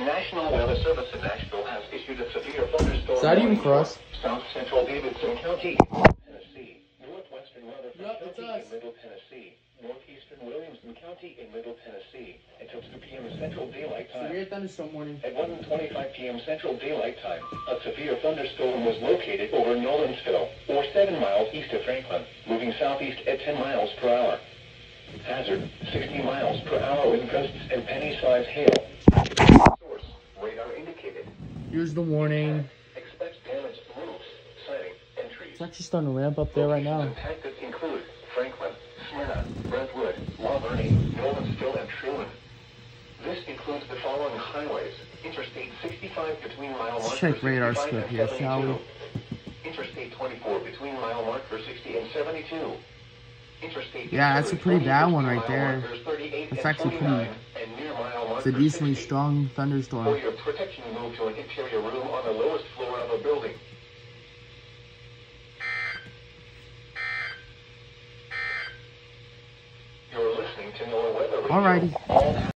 National Weather Service in Nashville has issued a severe thunderstorm. Is that even for us? South Central Davidson County, Tennessee. Northwestern weather from County in Middle Tennessee. Northeastern Williamson County in Middle Tennessee until 2 p.m. Central Daylight Time. Severe thunderstorm warning. At 1:25 p.m. Central Daylight Time, a severe thunderstorm was located over Nolensville, or 7 miles east of Franklin, moving southeast at 10 miles per hour. Hazard, 60 miles per hour with gusts and penny-sized hail. Source, radar indicated. Here's the warning. Expect damage to roofs, siding, and trees. It's actually starting to ramp up there right now. Impacted include Franklin, Smyrna, Brentwood, La Verne, Nolensville, and Truman. This includes the following highways: Interstate 65 between mile Let's marker check radar 65 scope and here, 72. shall we? Interstate 24 between mile marker 60 and 72. Interstate Yeah, that's a pretty bad one right there. That's That's actually pretty. It's a decently strong For thunderstorm. your protection, move to an interior room on the lowest floor of a building. You're listening to NOAA Weather Radio. Alrighty.